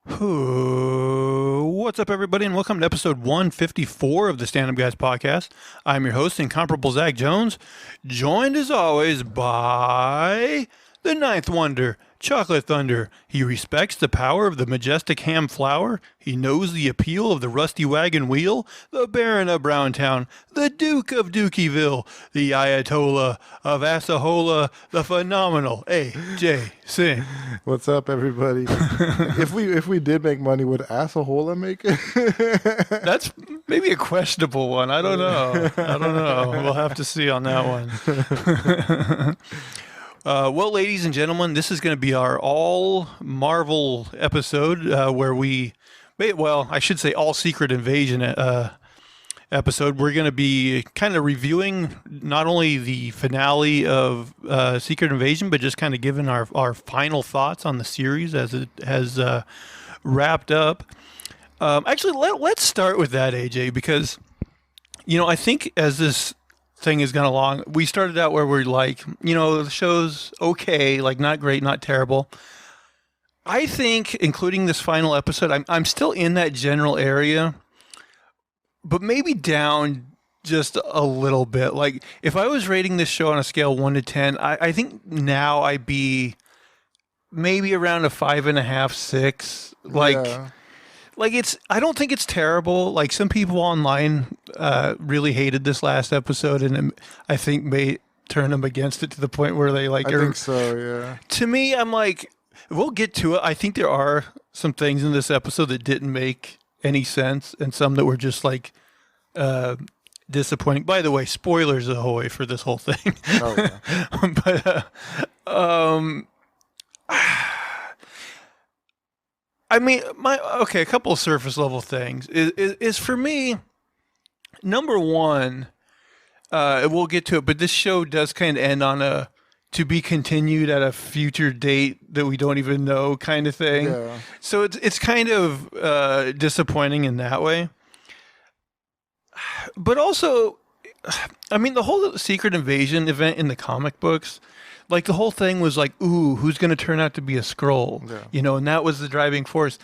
What's up, everybody, and welcome to episode 154 of the Stand Up Guys podcast. I'm your host, incomparable Zach Jones, joined as always by the Ninth Wonder, Chocolate Thunder. He respects the power of the majestic ham flower. He knows the appeal of the rusty wagon wheel, the Baron of Browntown, the Duke of Dukieville, the Ayatollah of Asahola, the phenomenal A.J. Singh. What's up, everybody? if we did make money, would Asahola make it? That's maybe a questionable one. I don't know. We'll have to see on that one. Well, ladies and gentlemen, this is going to be our all Marvel episode where I should say all Secret Invasion episode. We're going to be kind of reviewing not only the finale of Secret Invasion, but just kind of giving our final thoughts on the series as it has wrapped up. Actually, let's start with that, AJ, because, I think as this thing has gone along, we started out where we're like, the show's okay, like not great, not terrible. I think, including this final episode, I'm still in that general area, but maybe down just a little bit. Like, if I was rating this show on a scale 1 to 10, I think now I'd be maybe around a 5.5, 6. I don't think it's terrible. Like, some people online really hated this last episode, and I think may turn them against it to the point where they like. I think so, yeah. To me, I'm like, we'll get to it. I think there are some things in this episode that didn't make any sense, and some that were just like disappointing. By the way, spoilers ahoy for this whole thing. Oh, yeah. But I mean, a couple of surface level things is for me. Number one, we'll get to it, but this show does kind of end on a to be continued at a future date that we don't even know kind of thing. Yeah. So it's kind of disappointing in that way. But also, I mean, the whole Secret Invasion event in the comic books, like the whole thing was like, ooh, who's going to turn out to be a Skrull? Yeah. And that was the driving force.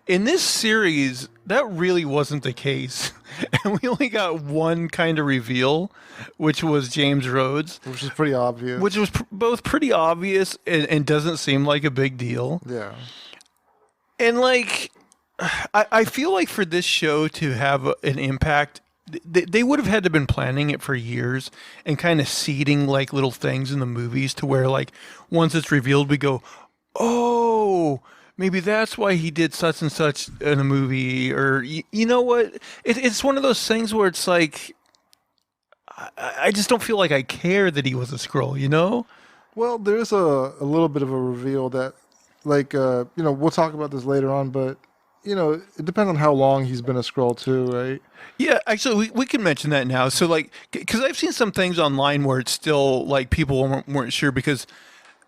In this series, that really wasn't the case. And we only got one kind of reveal, which was James Rhodes. Which is pretty obvious. Which was both pretty obvious and doesn't seem like a big deal. Yeah. And like, I feel like for this show to have an impact, they would have had to been planning it for years and kind of seeding like little things in the movies to where like once it's revealed, we go, oh, maybe that's why he did such and such in a movie, or you know what? It's one of those things where it's like, I just don't feel like I care that he was a Skrull, Well, there's a little bit of a reveal that, like, we'll talk about this later on, but, it depends on how long he's been a Skrull too, right? Yeah, actually, we can mention that now. So, like, because I've seen some things online where it's still, like, people weren't sure because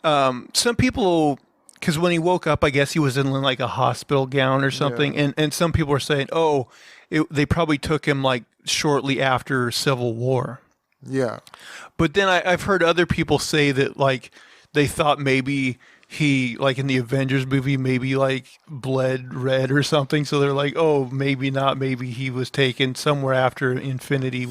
some people, because when he woke up, I guess he was in, like, a hospital gown or something, Yeah. and some people are saying, they probably took him, like, shortly after Civil War. Yeah. But then I've heard other people say that, like, they thought maybe he, like in the Avengers movie, maybe like bled red or something. So they're like, oh, maybe not. Maybe he was taken somewhere after Infinity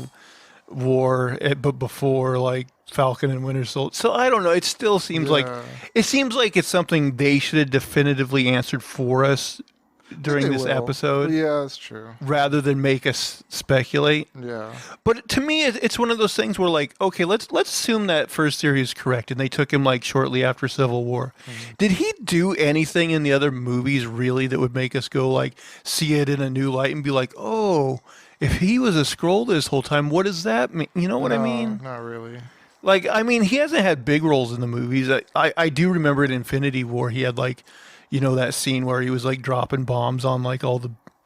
War, but before like Falcon and Winter Soldier. So I don't know. It still seems like it's something they should have definitively answered for us during this episode. Yeah, that's true. Rather than make us speculate. Yeah. But to me, it's one of those things where, like, okay, let's assume that first theory is correct, and they took him like shortly after Civil War. Mm-hmm. Did he do anything in the other movies really that would make us go like see it in a new light and be like, oh, if he was a Skrull this whole time, what does that mean? You know what I mean? Not really. Like, I mean, he hasn't had big roles in the movies. I do remember in Infinity War, he had like, that scene where he was like dropping bombs on like all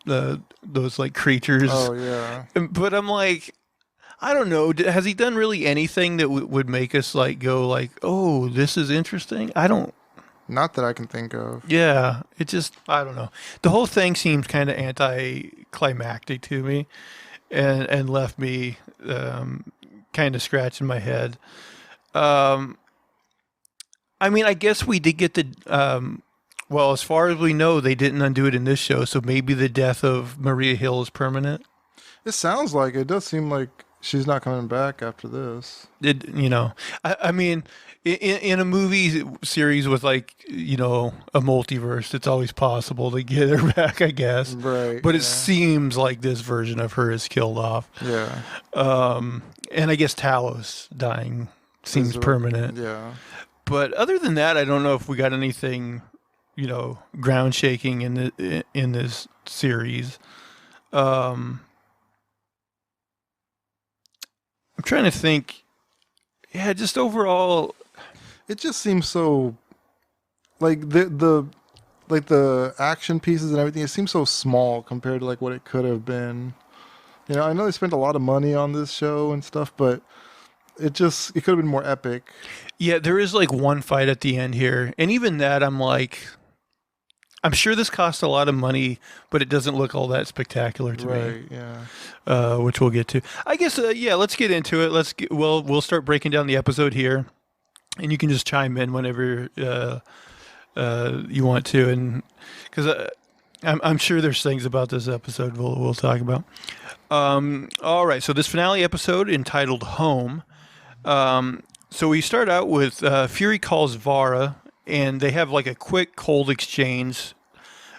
those like creatures. Oh yeah. But I'm like, I don't know. Has he done really anything that would make us like go like, oh, this is interesting? I don't. Not that I can think of. Yeah, it just, I don't know. The whole thing seems kind of anticlimactic to me, and left me kind of scratching my head. I mean, I guess we did get the Well, as far as we know, they didn't undo it in this show, so maybe the death of Maria Hill is permanent. It sounds like it does seem like she's not coming back after this. I mean, in a movie series with a multiverse, it's always possible to get her back, I guess. Right. But it seems like this version of her is killed off. Yeah. And I guess Talos dying seems permanent. Yeah. But other than that, I don't know if we got anything, ground shaking in this series. I'm trying to think. Yeah, just overall, it just seems so like the action pieces and everything. It seems so small compared to like what it could have been. I know they spent a lot of money on this show and stuff, but it could have been more epic. Yeah, there is like one fight at the end here, and even that, I'm sure this cost a lot of money, but it doesn't look all that spectacular to me. Right, yeah. Which we'll get to. I guess, let's get into it. We'll start breaking down the episode here, and you can just chime in whenever you want to, and because I'm sure there's things about this episode we'll talk about. All right, so this finale episode entitled Home. So we start out with Fury calls Vara, and they have like a quick cold exchange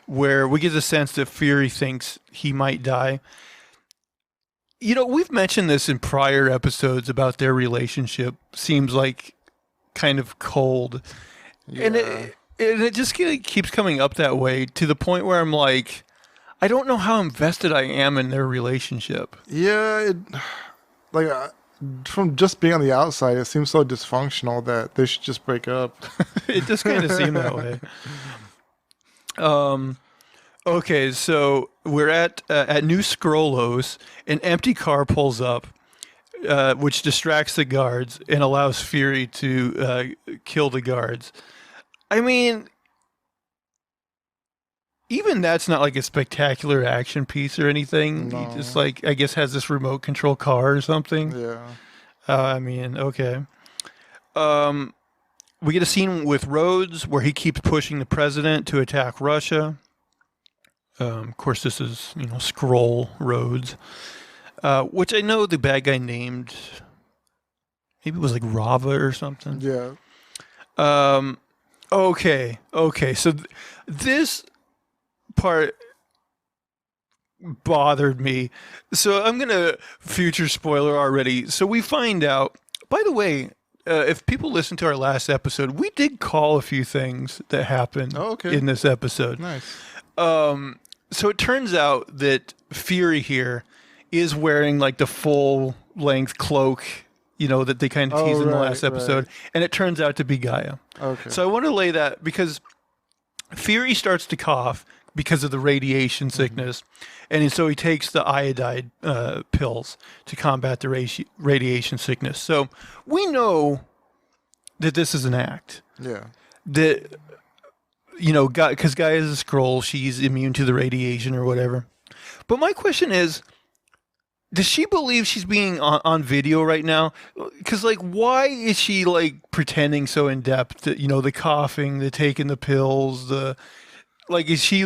where we get the sense that Fury thinks he might die. We've mentioned this in prior episodes about their relationship. Seems like kind of cold. Yeah. And it just keeps coming up that way to the point where I'm like, I don't know how invested I am in their relationship. Yeah, from just being on the outside, it seems so dysfunctional that they should just break up. It just kind of seemed that way. Okay, so we're at New Scrollos. An empty car pulls up, which distracts the guards and allows Fury to kill the guards. I mean, even that's not like a spectacular action piece or anything. No. He just I guess has this remote control car or something. Yeah. I mean, okay. We get a scene with Rhodes where he keeps pushing the president to attack Russia. Of course, this is, Skrull Rhodes, which I know the bad guy named, maybe it was like Rava or something. Yeah. Okay. So this part bothered me. So I'm going to future spoiler already. So we find out, by the way, if people listen to our last episode, we did call a few things that happened in this episode. Nice. So it turns out that Fury here is wearing like the full length cloak, that they kind of teased in the last episode. Right. And it turns out to be Gaia. Okay. So I want to lay that because Fury starts to cough because of the radiation sickness. And so he takes the iodide pills to combat the radiation sickness. So we know that this is an act. Yeah. That, because Gaia is a Skrull, she's immune to the radiation or whatever. But my question is, does she believe she's being on video right now? Because, why is she, pretending so in depth that, the coughing, the taking the pills, is she,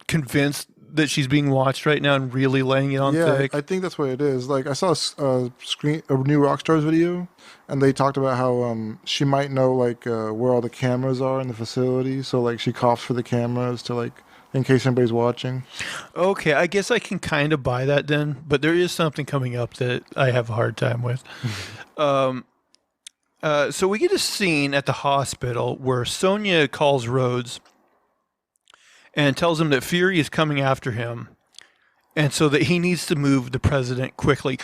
convinced that she's being watched right now and really laying it on thick? I think that's what it is. I saw a new Rockstars video, and they talked about how she might know where all the cameras are in the facility, so she coughs for the cameras to in case anybody's watching. Okay, I guess I can kind of buy that then, but there is something coming up that I have a hard time with. So we get a scene at the hospital where Sonya calls Rhodes and tells him that Fury is coming after him, and so that he needs to move the president quickly.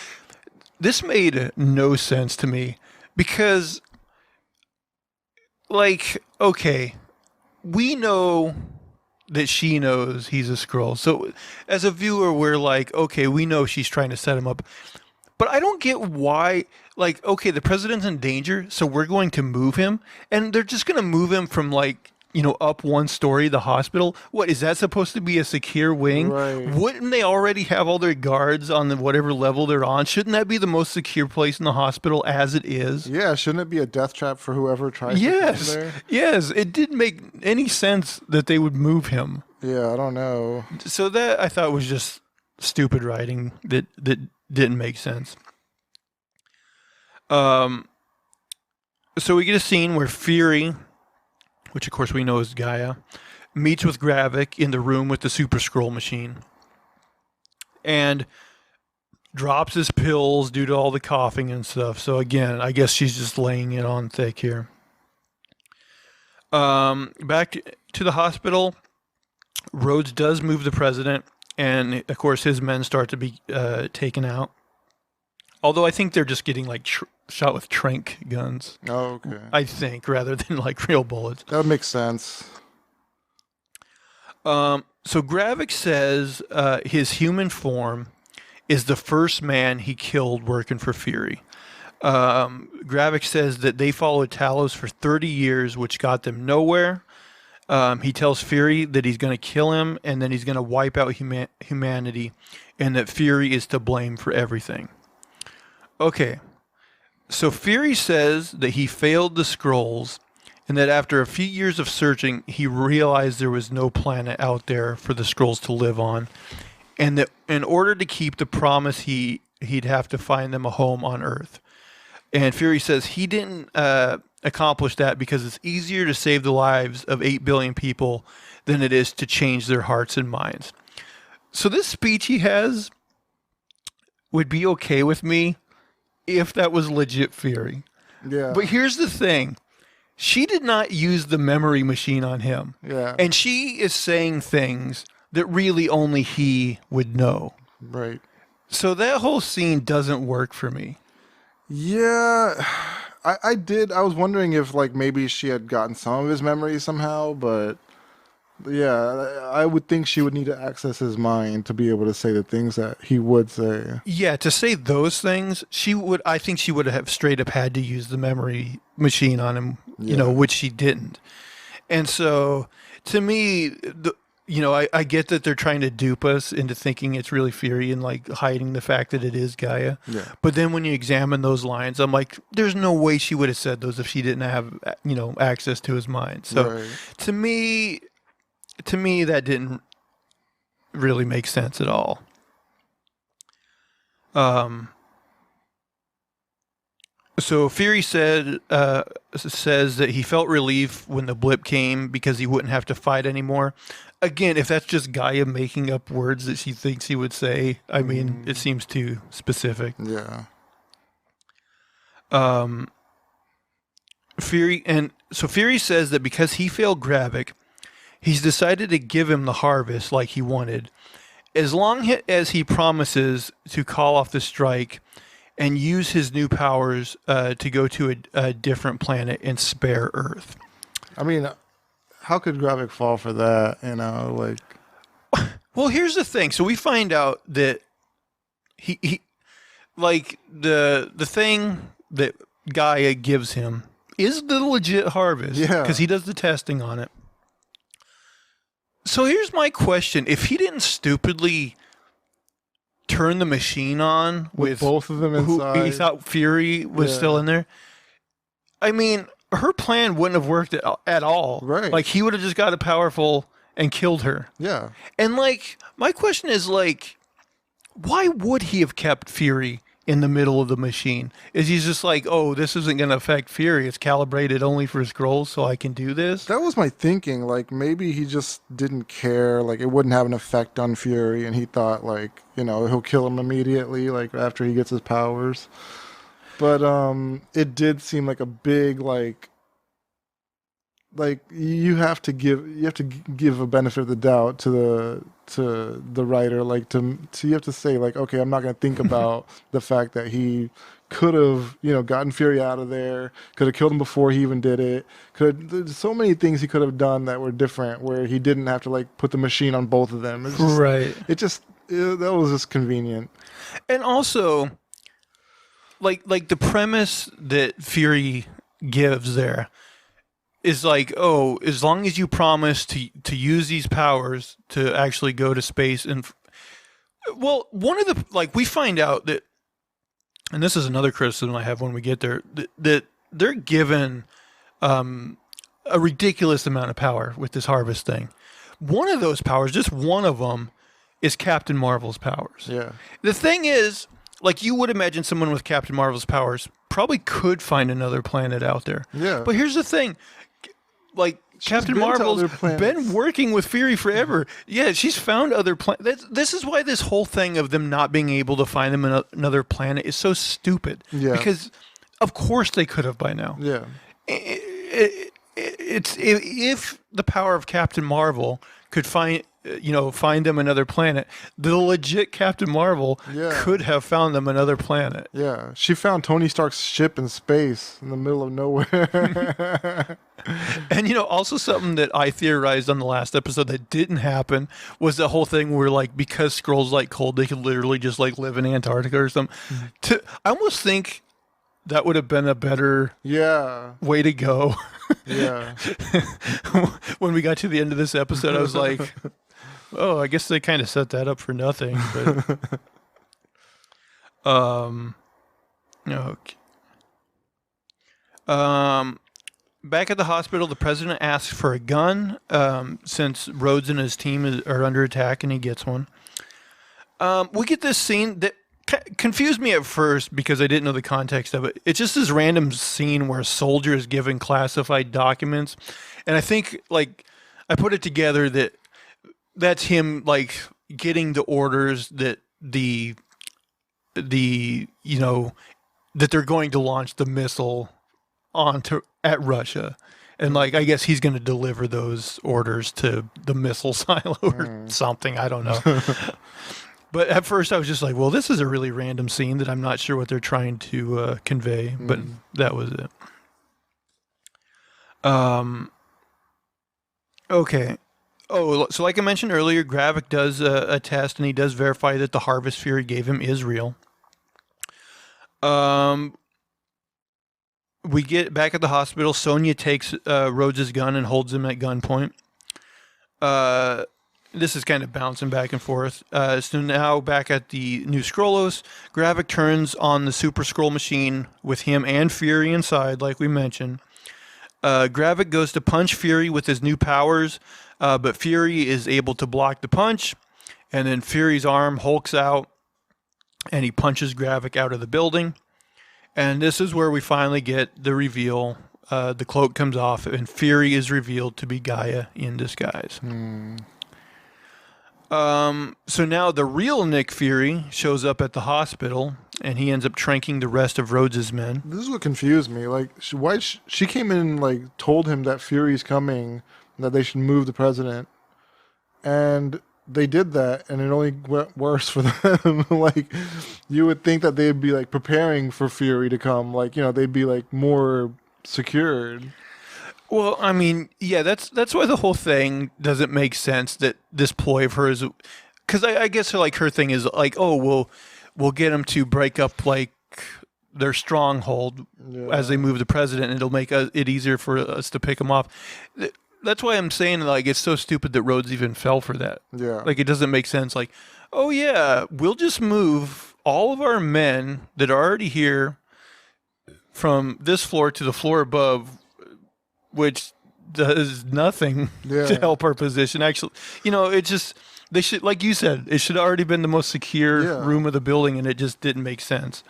This made no sense to me because, okay, we know that she knows he's a Skrull. So as a viewer, we're okay, we know she's trying to set him up. But I don't get why, okay, the president's in danger, so we're going to move him, and they're just going to move him from, up one story, the hospital. What is that supposed to be, a secure wing? Right. Wouldn't they already have all their guards on whatever level they're on? Shouldn't that be the most secure place in the hospital as it is? Yeah, shouldn't it be a death trap for whoever tries to come there? Yes. It didn't make any sense that they would move him. Yeah, I don't know. So that I thought was just stupid writing that didn't make sense. So we get a scene where Fury, which of course we know is Gaia, meets with Gravik in the room with the Super Scroll machine and drops his pills due to all the coughing and stuff. So again, I guess she's just laying it on thick here. Back to the hospital, Rhodes does move the president, and of course his men start to be taken out. Although I think they're just getting like shot with trank guns. Oh, okay. I think, rather than like real bullets. That would make sense. So Gravik says his human form is the first man he killed working for Fury. Gravik says that they followed Talos for 30 years, which got them nowhere. He tells Fury that he's going to kill him and then he's going to wipe out humanity, and that Fury is to blame for everything. Okay, so Fury says that he failed the scrolls and that after a few years of searching, he realized there was no planet out there for the scrolls to live on, and that in order to keep the promise, he'd have to find them a home on Earth. And Fury says he didn't accomplish that because it's easier to save the lives of 8 billion people than it is to change their hearts and minds. So this speech he has would be okay with me if that was legit Fury. Yeah. But here's the thing. She did not use the memory machine on him. Yeah. And she is saying things that really only he would know. Right. So that whole scene doesn't work for me. Yeah. I was wondering if like maybe she had gotten some of his memories somehow, but yeah, I would think she would need to access his mind to be able to say the things that he would say. Yeah, to say those things, I think she would have straight up had to use the memory machine on him, which she didn't. And so to me, I get that they're trying to dupe us into thinking it's really Fury and like hiding the fact that it is Gaia. Yeah. But then when you examine those lines, I'm like, there's no way she would have said those if she didn't have, access to his mind. So Right. to me, that didn't really make sense at all. So Fury says that he felt relief when the blip came because he wouldn't have to fight anymore. Again, if that's just Gaia making up words that she thinks he would say, I mean, it seems too specific. Yeah. Fury says that because he failed Gravik, he's decided to give him the harvest like he wanted, as long as he promises to call off the strike and use his new powers to go to a different planet and spare Earth. I mean, how could Gravik fall for that? Well, here's the thing. So we find out that he like the thing that Gaia gives him is the legit harvest. Yeah. Because he does the testing on it. So here's my question. If he didn't stupidly turn the machine on with both of them inside, he thought Fury was still in there. I mean, her plan wouldn't have worked at all. Right. Like, he would have just got it powerful and killed her. Yeah. And, like, my question is, like, why would he have kept Fury in the middle of the machine? Is he's just like, oh, this isn't going to affect Fury. It's calibrated only for Skrulls, so I can do this? That was my thinking. Like, maybe he just didn't care. Like, it wouldn't have an effect on Fury, and he thought, like, he'll kill him immediately, like, after he gets his powers. But it did seem like a big, like you have to give a benefit of the doubt to the writer, like to you have to say, like, okay, I'm not going to think about the fact that he could have gotten Fury out of there, could have killed him before he even did it, there's so many things he could have done that were different, where he didn't have to like put the machine on both of them. Right. That was just convenient. And also, like the premise that Fury gives there, is like, oh, as long as you promise to use these powers to actually go to space and well, one of the like we find out that, and this is another criticism I have when we get there, that they're given a ridiculous amount of power with this harvest thing. One of those powers, just one of them, is Captain Marvel's powers. Yeah. The thing is, like you would imagine someone with Captain Marvel's powers probably could find another planet out there. Yeah. But here's the thing. Like, Captain been to Marvel's other planets. been working with Fury forever. Yeah, she's found other planets. This is why this whole thing of them not being able to find them another planet is so stupid. Yeah. Because, of course, they could have by now. Yeah. It's if the power of Captain Marvel could find them another planet, the legit Captain Marvel could have found them another planet. Yeah. She found Tony Stark's ship in space in the middle of nowhere. And also something that I theorized on the last episode that didn't happen was the whole thing where like because Skrulls like cold, they could literally just like live in Antarctica or something. I almost think that would have been a better way to go. Yeah. When we got to the end of this episode, I was like, oh, I guess they kind of set that up for nothing. But okay. Back at the hospital, the president asks for a gun since Rhodes and his team are under attack, and he gets one. We get this scene that confused me at first because I didn't know the context of it. It's just this random scene where a soldier is given classified documents, and I think like I put it together that that's him like getting the orders that that they're going to launch the missile at Russia. And like I guess he's going to deliver those orders to the missile silo or something. I don't know. But at first I was just like, well, this is a really random scene that I'm not sure what they're trying to convey. But that was it. Okay. Oh, so like I mentioned earlier, Gravik does a test, and he does verify that the harvest Fury gave him is real. We get back at the hospital. Sonya takes Rhodes' gun and holds him at gunpoint. This is kind of bouncing back and forth. So now back at the New Skrullos, Gravik turns on the Super Skrull machine with him and Fury inside, like we mentioned. Gravik goes to punch Fury with his new powers, but Fury is able to block the punch, and then Fury's arm hulks out, and he punches Gravik out of the building. And this is where we finally get the reveal. The cloak comes off, and Fury is revealed to be Gaia in disguise. So now the real Nick Fury shows up at the hospital, and he ends up tranking the rest of Rhodes' men. This is what confused me. Like, she came in and like told him that Fury's coming, and that they should move the president, and they did that, and it only went worse for them. Like, you would think that they'd be like preparing for Fury to come. Like, they'd be like more secured. Well, I mean, yeah, that's why the whole thing doesn't make sense. That this ploy of hers, because I guess her thing is like, oh, we'll get them to break up like their stronghold as they move the president, and it'll make it easier for us to pick them off. That's why I'm saying like it's so stupid that Rhodes even fell for that. Yeah, like it doesn't make sense. Like, oh yeah, we'll just move all of our men that are already here from this floor to the floor above, which does nothing to help our position. Actually, it's just, they should, like you said, it should have already been the most secure room of the building, and it just didn't make sense.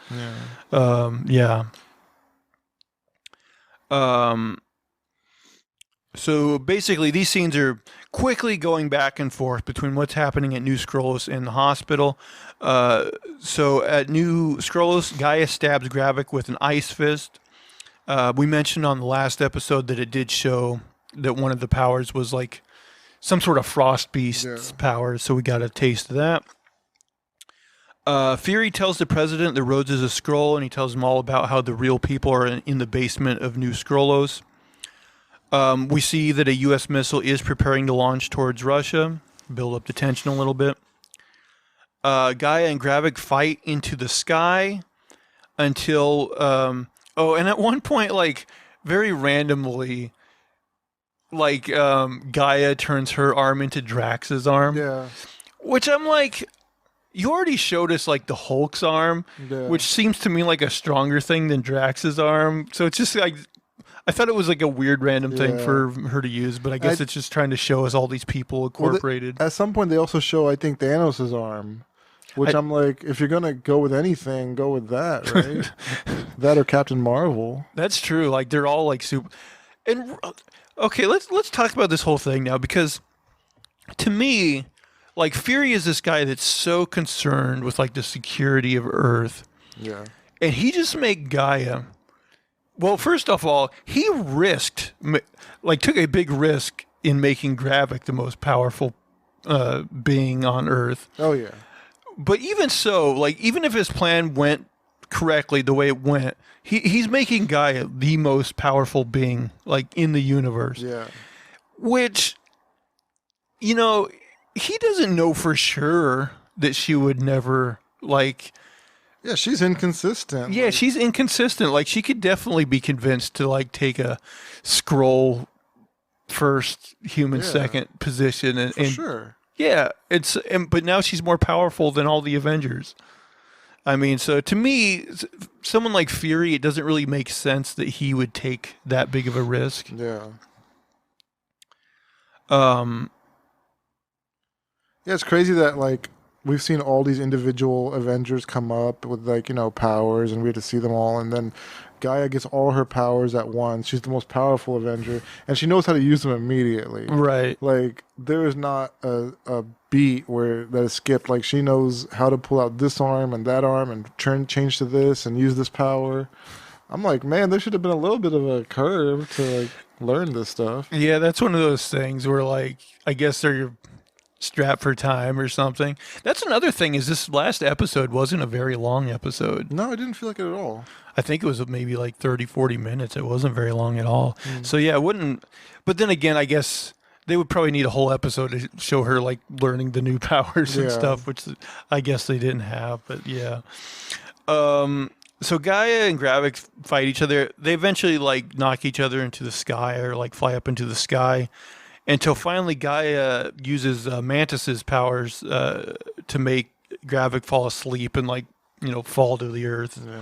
So basically, these scenes are quickly going back and forth between what's happening at New Skrullos and the hospital. So at New Skrullos, Gaia stabs Gravik with an ice fist. We mentioned on the last episode that it did show that one of the powers was like some sort of frost beast's power, so we got a taste of that. Fury tells the president that Rhodes is a Skrull, and he tells him all about how the real people are in the basement of New Skrullos. We see that a U.S. missile is preparing to launch towards Russia, build up the tension a little bit. Gaia and Gravik fight into the sky until... and at one point, like, very randomly, like Gaia turns her arm into Drax's arm, Yeah. which I'm like, you already showed us like the Hulk's arm, Yeah. which seems to me like a stronger thing than Drax's arm. So it's just like, I thought it was like a weird random thing Yeah. for her to use, but I guess it's just trying to show us all these people incorporated. At some point, they also show, I think, Thanos' arm, which I'm like, if you're gonna go with anything, go with that, right? That or Captain Marvel. That's true. Like they're all like super. And okay, let's talk about this whole thing now, because to me, like Fury is this guy that's so concerned with like the security of Earth, Yeah. and he just made Gaia. Well, first of all, he took a big risk in making Gravik the most powerful being on Earth. Oh yeah. But even so, like even if his plan went correctly the way it went, he's making Gaia the most powerful being like in the universe. Yeah. Which, you know, he doesn't know for sure that she would never like. Yeah, she's inconsistent. Yeah, she's inconsistent. Like she could definitely be convinced to like take a scroll first, human second position, and sure. yeah, but now she's more powerful than all the Avengers. I mean, so to me, someone like Fury, it doesn't really make sense that he would take that big of a risk. Yeah. Yeah, it's crazy that like we've seen all these individual Avengers come up with like, powers, and we had to see them all, and then Gaia gets all her powers at once. She's the most powerful Avenger, and she knows how to use them immediately. right. Like there is not a beat where that is skipped. Like she knows how to pull out this arm and that arm and change to this and use this power. I'm like, man, there should have been a little bit of a curve to like learn this stuff. Yeah, that's one of those things where like I guess they're strapped for time or something. That's another thing, is this last episode wasn't a very long episode. No, I didn't feel like it at all. I think it was maybe like 30, 40 minutes. It wasn't very long at all. So yeah, it wouldn't. But then again, I guess they would probably need a whole episode to show her like learning the new powers and Yeah. stuff, which I guess they didn't have. But yeah. So Gaia and Gravik fight each other. They eventually like knock each other into the sky, or like fly up into the sky, until finally Gaia uses Mantis's powers to make Gravik fall asleep and like fall to the earth. Yeah.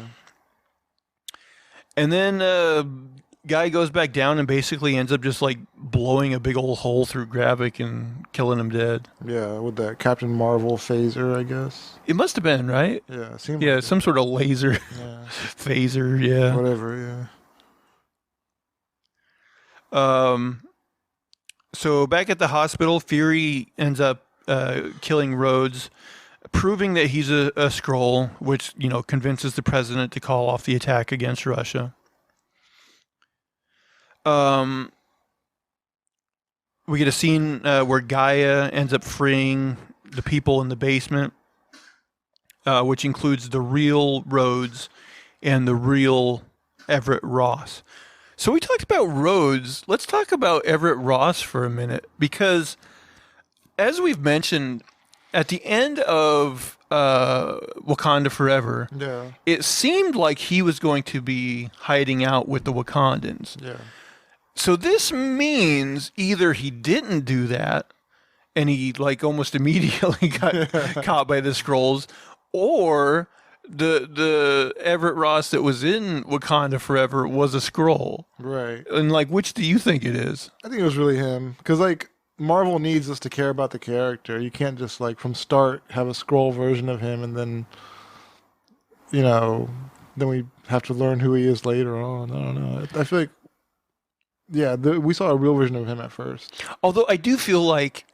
And then Guy goes back down and basically ends up just like blowing a big old hole through Gravik and killing him dead. Yeah, with that Captain Marvel phaser, I guess. It must have been, right? Yeah, it seemed Yeah, like some sort of laser yeah. phaser, yeah. Whatever, yeah. So back at the hospital, Fury ends up killing Rhodes, proving that he's a Skrull, which, convinces the president to call off the attack against Russia. We get a scene where Gaia ends up freeing the people in the basement, which includes the real Rhodes and the real Everett Ross. So we talked about Rhodes. Let's talk about Everett Ross for a minute, because as we've mentioned, at the end of Wakanda Forever, Yeah. it seemed like he was going to be hiding out with the Wakandans. Yeah. So this means either he didn't do that and he like almost immediately got caught by the Skrulls, or the Everett Ross that was in Wakanda Forever was a Skrull. Right. And like, which do you think it is? I think it was really him. Because, like, Marvel needs us to care about the character. You can't just, like, from start have a scroll version of him and then, then we have to learn who he is later on. I don't know. I feel like, yeah, we saw a real version of him at first. Although I do feel like,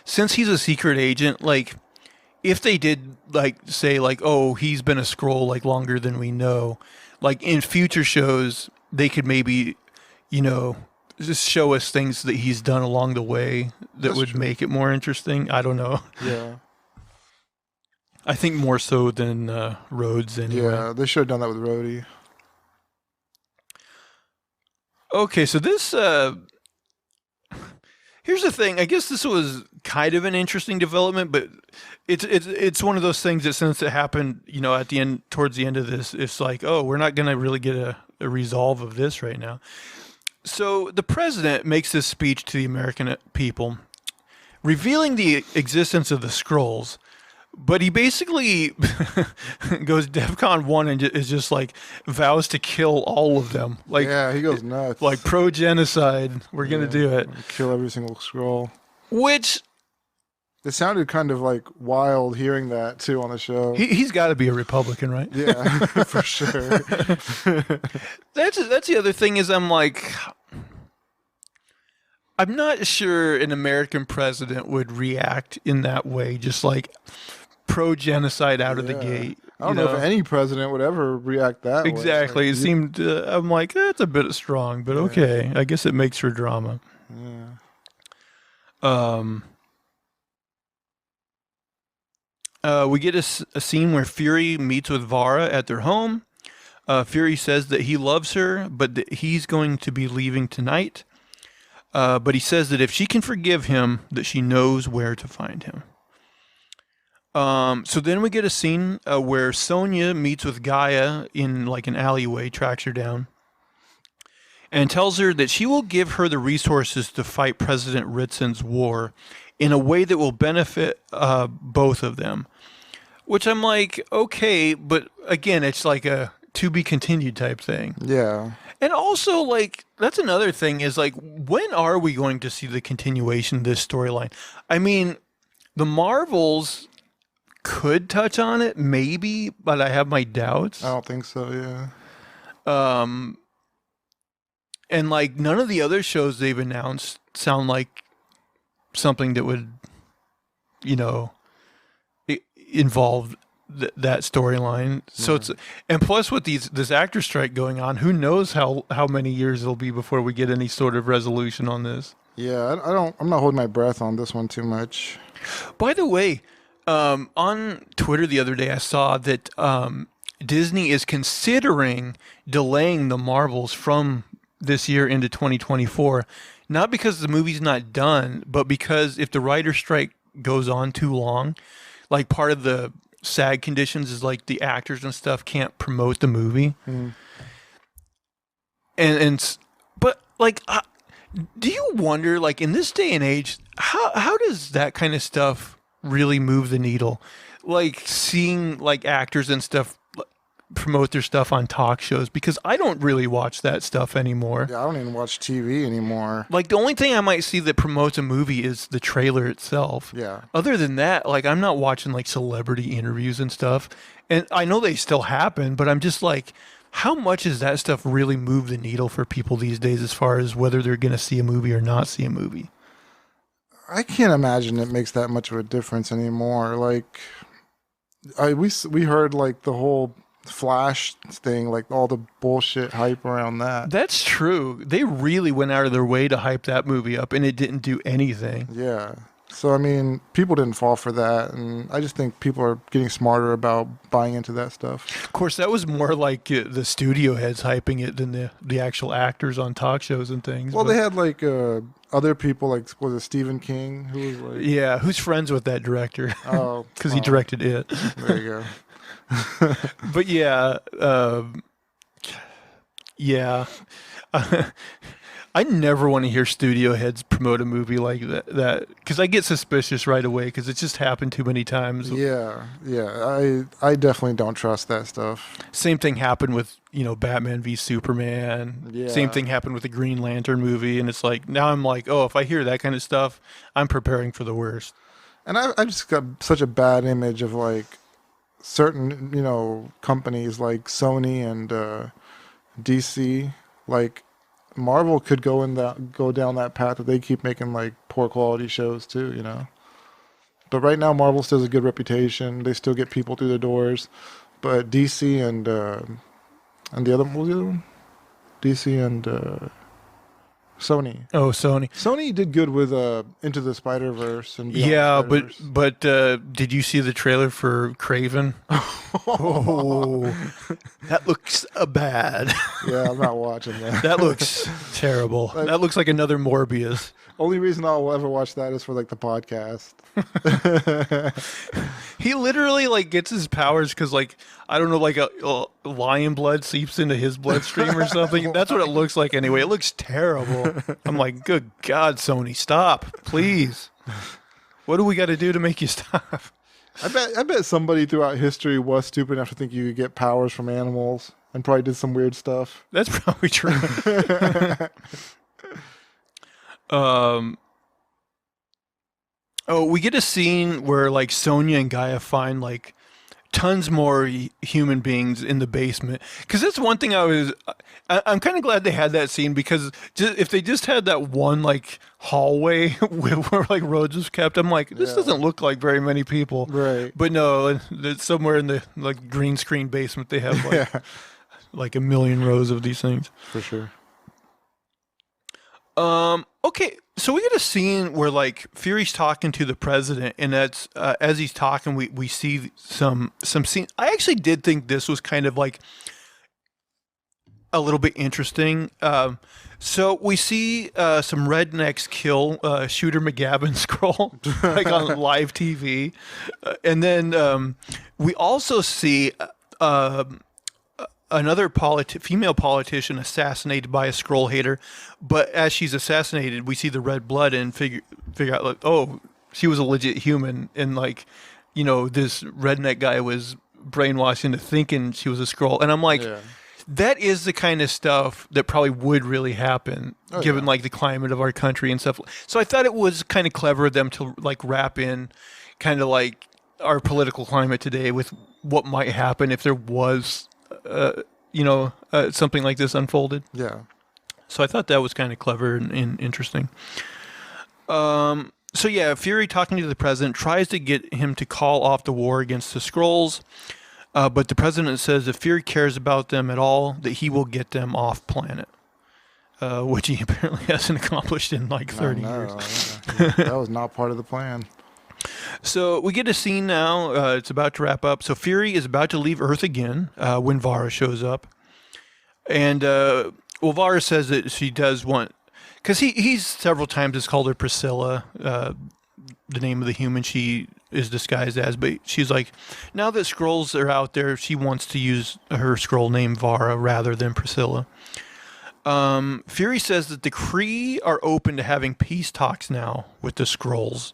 since he's a secret agent, like, if they did like say like, oh, he's been a Skrull like longer than we know, like in future shows they could maybe, just show us things that he's done along the way that That's would true. make it more interesting. I don't know. Yeah. I think more so than Rhodes anyway. Yeah, they should have done that with Rhodey. Okay, so this here's the thing. I guess this was kind of an interesting development, but it's one of those things that since it happened, at the end, towards the end of this, it's like, oh, we're not going to really get a resolve of this right now. So the president makes this speech to the American people, revealing the existence of the scrolls. But he basically goes DEFCON 1 and is just like vows to kill all of them. Like, yeah, he goes nuts. like pro-genocide. We're going to do it. Kill every single scroll. Which... It sounded kind of like wild hearing that too on the show. He's got to be a Republican, right? Yeah, for sure. That's the other thing is I'm like... I'm not sure an American president would react in that way, just like pro-genocide out of the gate. I don't know if any president would ever react that way. Exactly. It seemed, I'm like, that's a bit strong, but okay. I guess it makes for drama. Yeah. We get a scene where Fury meets with Vara at their home. Fury says that he loves her, but that he's going to be leaving tonight. But he says that if she can forgive him, that she knows where to find him. So then we get a scene where Sonya meets with Gaia in like an alleyway, tracks her down, and tells her that she will give her the resources to fight President Ritzen's war in a way that will benefit both of them. Which I'm like, okay, but again, it's like a to be continued type thing. Yeah. And also, like, that's another thing is, like, when are we going to see the continuation of this storyline? I mean, the Marvels could touch on it, maybe, but I have my doubts. I don't think so, yeah. And, like, none of the other shows they've announced sound like something that would, you know, involve that storyline. So it's, and plus with this actor strike going on, who knows how many years it'll be before we get any sort of resolution on this. Yeah, I'm not holding my breath on this one too much. By the way, on Twitter the other day I saw that Disney is considering delaying the Marvels from this year into 2024, not because the movie's not done, but because if the writer strike goes on too long, like part of the SAG conditions is like the actors and stuff can't promote the movie. But like, do you wonder, like, in this day and age, how does that kind of stuff really move the needle? Like seeing like actors and stuff promote their stuff on talk shows, because I don't really watch that stuff anymore. Yeah, I don't even watch TV anymore. Like the only thing I might see that promotes a movie is the trailer itself. Yeah. Other than that, like I'm not watching like celebrity interviews and stuff. And I know they still happen, but I'm just like, how much does that stuff really move the needle for people these days as far as whether they're going to see a movie or not see a movie? I can't imagine it makes that much of a difference anymore. Like we heard like the whole Flash thing, like all the bullshit hype around that. That's true. They really went out of their way to hype that movie up, and it didn't do anything. Yeah. So, I mean, people didn't fall for that, and I just think people are getting smarter about buying into that stuff. Of course, that was more like the studio heads hyping it than the actual actors on talk shows and things. Well, they had, like, other people, like, was it Stephen King? Who was, like... Yeah, who's friends with that director? Oh. Because he directed it. There you go. But yeah, yeah. I never want to hear studio heads promote a movie like that because I get suspicious right away because it's just happened too many times. Yeah. I definitely don't trust that stuff. Same thing happened with, Batman v Superman. Yeah. Same thing happened with the Green Lantern movie, and it's like now I'm like, oh, if I hear that kind of stuff, I'm preparing for the worst. And I just got such a bad image of like certain, companies like Sony and DC. Like Marvel could go down that path, that they keep making like poor quality shows too, But right now Marvel still has a good reputation. They still get people through the doors. But DC and the other, what was the other one? DC and Sony. Oh, Sony. Sony did good with Into the Spider-Verse and Beyond yeah, the Spider-Verse. but did you see the trailer for Craven? Oh, that looks bad. Yeah, I'm not watching that. That looks terrible. That looks like another Morbius. Only reason I'll ever watch that is for like the podcast. He literally like gets his powers because like I don't know, like lion blood seeps into his bloodstream or something. That's what it looks like anyway. It looks terrible. I'm like, good God, Sony, stop, please. What do we got to do to make you stop? I bet somebody throughout history was stupid enough to think you could get powers from animals and probably did some weird stuff. That's probably true. We get a scene where like Sonya and Gaia find like tons more human beings in the basement, because that's one thing I'm kind of glad they had that scene, because if they just had that one like hallway where like Rhodes was kept, I'm like, this doesn't look like very many people, right? But no, somewhere in the like green screen basement they have like like a million rows of these things for sure. Okay, so we get a scene where like Fury's talking to the president, and that's as he's talking, we see some scene. I actually did think this was kind of like a little bit interesting. So we see some rednecks kill Shooter McGavin Scroll like on live TV, and then we also see another female politician assassinated by a Skrull hater. But as she's assassinated, we see the red blood and figure out like, oh, she was a legit human, and like, you know, this redneck guy was brainwashed into thinking she was a Skrull. And I'm like, that is the kind of stuff that probably would really happen given like the climate of our country and stuff. So I thought it was kind of clever of them to like wrap in kind of like our political climate today with what might happen if there was something like this unfolded. Yeah. So I thought that was kind of clever and interesting. So yeah, Fury talking to the president tries to get him to call off the war against the Skrulls, but the president says if Fury cares about them at all, that he will get them off planet, which he apparently hasn't accomplished in like 30 years. That was not part of the plan. So we get a scene now. It's about to wrap up. So Fury is about to leave Earth again when Vara shows up. And, Vara says that she does want... Because he's several times has called her Priscilla, the name of the human she is disguised as. But she's like, now that Skrulls are out there, she wants to use her Skrull name Vara rather than Priscilla. Fury says that the Kree are open to having peace talks now with the Skrulls.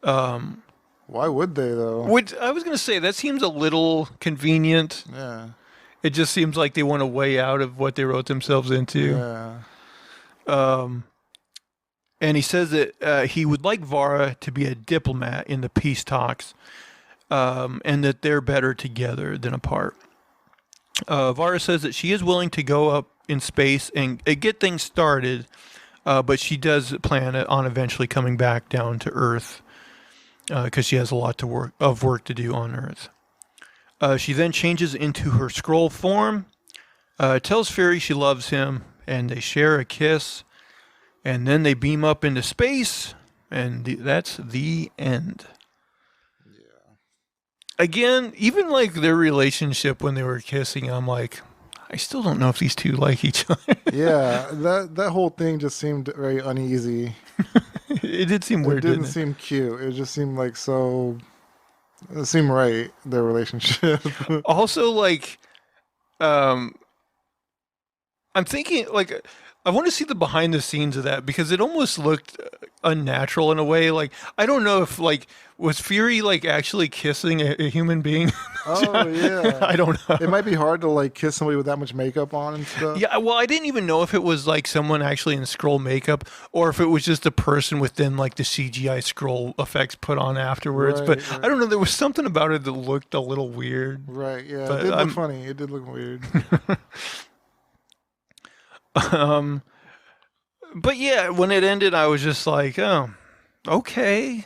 Why would they though? I was going to say that seems a little convenient. Yeah. It just seems like they want a way out of what they wrote themselves into. Yeah. And he says that he would like Vara to be a diplomat in the peace talks, and that they're better together than apart. Vara says that she is willing to go up in space and get things started, but she does plan on eventually coming back down to Earth. Because she has a lot of work to do on Earth. She then changes into her Skrull form, tells Fury she loves him, and they share a kiss, and then they beam up into space, and that's the end. Yeah. Again, even like their relationship when they were kissing, I'm like, I still don't know if these two like each other. Yeah, that whole thing just seemed very uneasy. It did seem weird. It didn't seem cute. It just seemed like so. It seemed right, their relationship. Also, like, I'm thinking like I want to see the behind the scenes of that, because it almost looked unnatural in a way. Like, I don't know if like was Fury like actually kissing a human being? Oh yeah. I don't know. It might be hard to like kiss somebody with that much makeup on and stuff. Yeah, well, I didn't even know if it was like someone actually in Skrull makeup or if it was just a person within like the CGI Skrull effects put on afterwards. But Right. I don't know, there was something about it that looked a little weird. Right, yeah. But It did look funny. It did look weird. But yeah, when it ended, I was just like, oh, okay.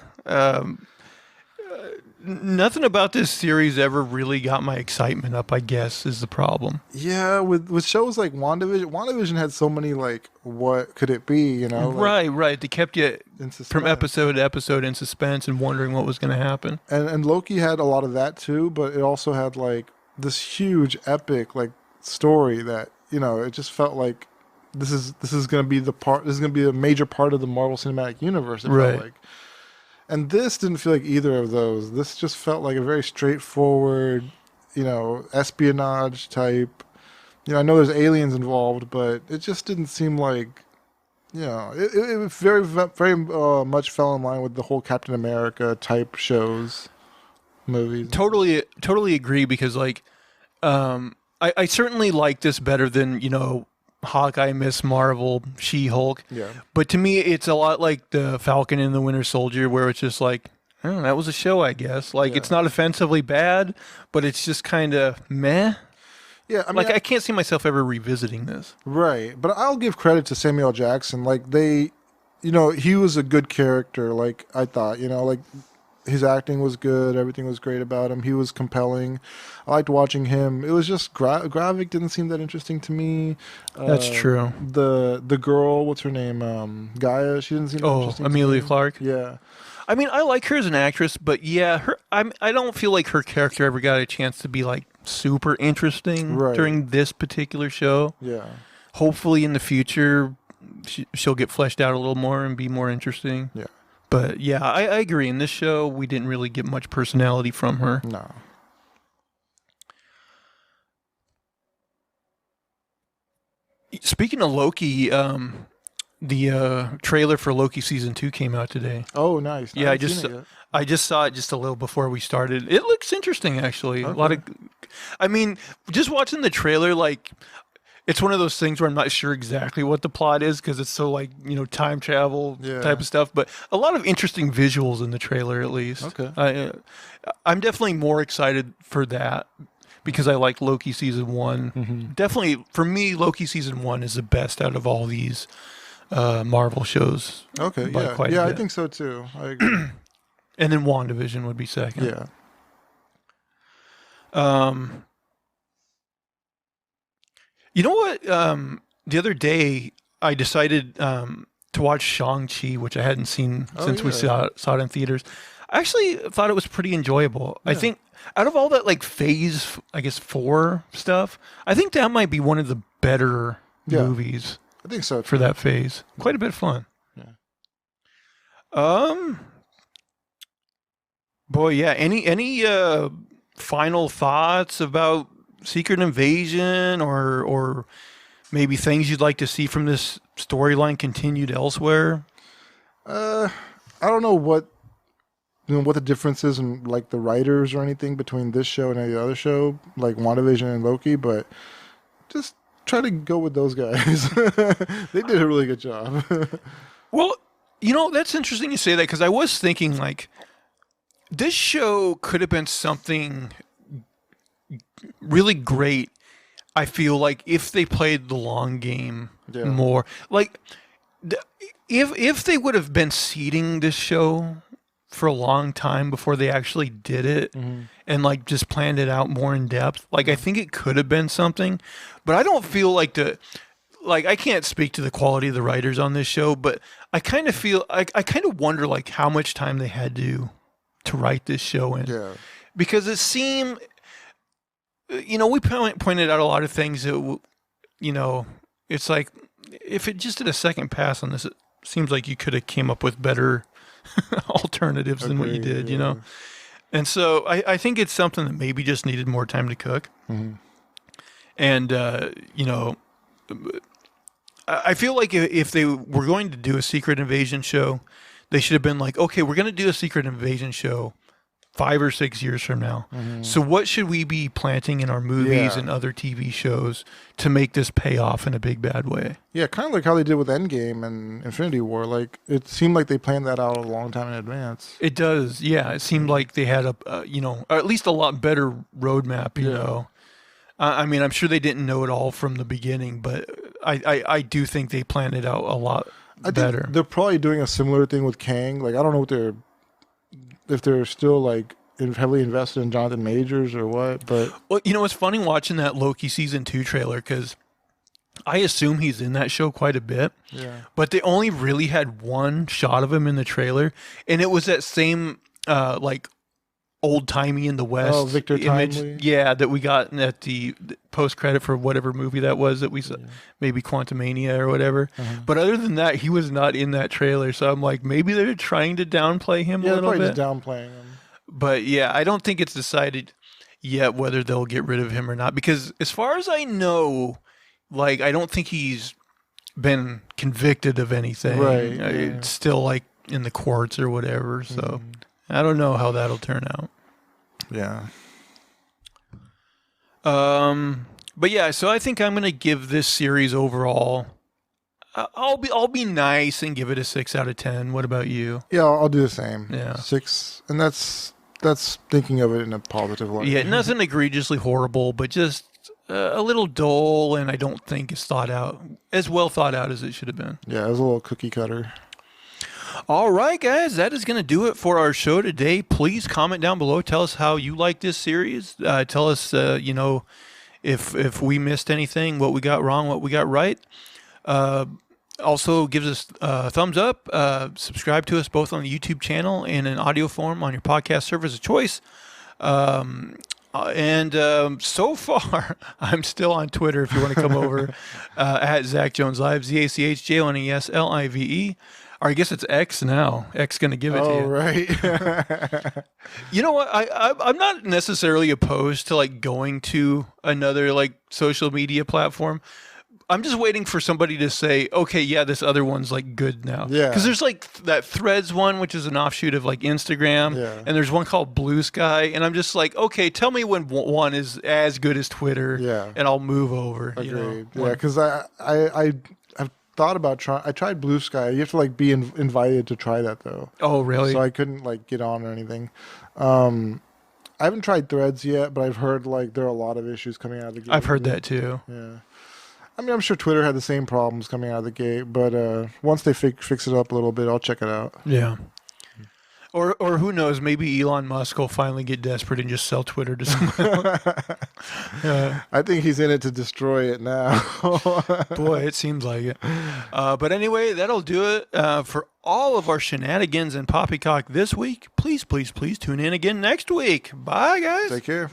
Nothing about this series ever really got my excitement up, I guess, is the problem. Yeah, with shows like WandaVision had so many like, what could it be, you know? Like, Right. They kept you from episode to episode in suspense and wondering what was going to happen. And Loki had a lot of that too, but it also had like this huge epic like story that, you know, it just felt like this is going to be this is going to be a major part of the Marvel Cinematic Universe, it felt like. And this didn't feel like either of those. This just felt like a very straightforward, espionage type. I know there's aliens involved, but it just didn't seem like, it very, very much fell in line with the whole Captain America type shows, movies. Totally agree because like, I certainly like this better than, Hawkeye, Miss Marvel, She-Hulk. Yeah. But to me, it's a lot like the Falcon and the Winter Soldier, where it's just like, that was a show, I guess. Like, it's not offensively bad, but it's just kind of meh. Yeah, I mean, I can't see myself ever revisiting this. Right, but I'll give credit to Samuel L. Jackson. Like, he was a good character, like, I thought, like, his acting was good, everything was great about him, he was compelling. I liked watching him. It was just, Gravik didn't seem that interesting to me. That's true. The girl, what's her name? Gaia, she didn't seem that interesting Emilia to me. Clarke? Yeah. I mean, I like her as an actress, but yeah, I don't feel like her character ever got a chance to be like super interesting during this particular show. Yeah. Hopefully in the future, she'll get fleshed out a little more and be more interesting. Yeah. But yeah, I agree. In this show, we didn't really get much personality from her. No. Speaking of Loki, the trailer for Loki season 2 came out today. Oh, nice. Yeah, I just saw it just a little before we started. It looks interesting, actually. Okay. A lot of, I mean, just watching the trailer, like, it's one of those things where I'm not sure exactly what the plot is because it's so like time travel type of stuff. But a lot of interesting visuals in the trailer, at least. Okay. I'm definitely more excited for that because I like Loki season 1. Mm-hmm. Definitely, for me, Loki season 1 is the best out of all these Marvel shows. Okay, yeah. I think so too. I agree. And then WandaVision would be second. Yeah. You know what? The other day, I decided to watch Shang-Chi, which I hadn't seen since we saw it in theaters. I actually thought it was pretty enjoyable. Yeah. I think out of all that like phase, I guess 4 stuff, I think that might be one of the better movies. I think so too. For that phase. Quite a bit of fun. Yeah. Boy, yeah. Any final thoughts about Secret Invasion or maybe things you'd like to see from this storyline continued elsewhere? I don't know what the difference is in like the writers or anything between this show and any other show, like WandaVision and Loki, but just try to go with those guys. They did a really good job. Well, that's interesting you say that because I was thinking like this show could have been something really great. I feel like if they played the long game more, like if they would have been seeding this show for a long time before they actually did it and like just planned it out more in depth, like I think it could have been something, but I don't feel like I can't speak to the quality of the writers on this show, but I kind of feel I kind of wonder like how much time they had to write this show in. Yeah. Because it seemed, we pointed out a lot of things that, it's like if it just did a second pass on this, it seems like you could have came up with better alternatives than what you did, And so I think it's something that maybe just needed more time to cook. Mm-hmm. And, I feel like if they were going to do a Secret Invasion show, they should have been like, okay, we're going to do a Secret Invasion show 5 or 6 years from now. Mm-hmm. So what should we be planting in our movies and other TV shows to make this pay off in a big bad way? Yeah, kind of like how they did with Endgame and Infinity War. Like it seemed like they planned that out a long time in advance. It does, yeah. It seemed like they had or at least a lot better roadmap. You know, I mean, I'm sure they didn't know it all from the beginning, but I do think they planned it out a lot better. Think they're probably doing a similar thing with Kang. Like I don't know if they're still like heavily invested in Jonathan Majors or what, but well, it's funny watching that Loki season 2 trailer because I assume he's in that show quite a bit. Yeah. But they only really had one shot of him in the trailer, and it was that same like old timey in the West Victor image, Timely. that we got at the post credit for whatever movie that was that we saw, maybe Quantumania or whatever. Uh-huh. But other than that, he was not in that trailer. So I'm like, maybe they're trying to downplay him a little bit. Just downplaying him. But yeah, I don't think it's decided. yet whether they'll get rid of him or not. Because as far as I know, like, I don't think he's been convicted of anything. Right. It's still like in the courts or whatever. So I don't know how that'll turn out. Yeah. But yeah, so I think I'm gonna give this series overall. I'll be nice and give it a 6 out of 10. What about you? Yeah, I'll do the same. Yeah. 6, and that's thinking of it in a positive light. Yeah, nothing egregiously horrible, but just a little dull, and I don't think it's as well thought out as it should have been. Yeah, it was a little cookie cutter. All right, guys, that is going to do it for our show today. Please comment down below. Tell us how you like this series. Tell us, if we missed anything, what we got wrong, what we got right. Also, gives us a thumbs up. Subscribe to us both on the YouTube channel and in audio form on your podcast service of choice. So far, I'm still on Twitter if you want to come over at Zach Jones Live, ZachJonesLive. Or I guess it's X now. X going to give it to you. Oh, right. You know what? I'm not necessarily opposed to like going to another like social media platform. I'm just waiting for somebody to say, okay, yeah, this other one's like good now. Yeah. Because there's like that Threads one, which is an offshoot of like Instagram. Yeah. And there's one called Blue Sky. And I'm just like, okay, tell me when one is as good as Twitter. Yeah. And I'll move over. Agreed. Yeah, because I've thought about I tried Blue Sky. You have to like be invited to try that though. Oh, really? So I couldn't like get on or anything. I haven't tried Threads yet, but I've heard like there are a lot of issues coming out of the gate. I've heard that too. Yeah. I mean, I'm sure Twitter had the same problems coming out of the gate, but once they fix it up a little bit, I'll check it out. Yeah. Or who knows, maybe Elon Musk will finally get desperate and just sell Twitter to someone else. I think he's in it to destroy it now. Boy, it seems like it. But anyway, that'll do it for all of our shenanigans and poppycock this week. Please, please, please tune in again next week. Bye, guys. Take care.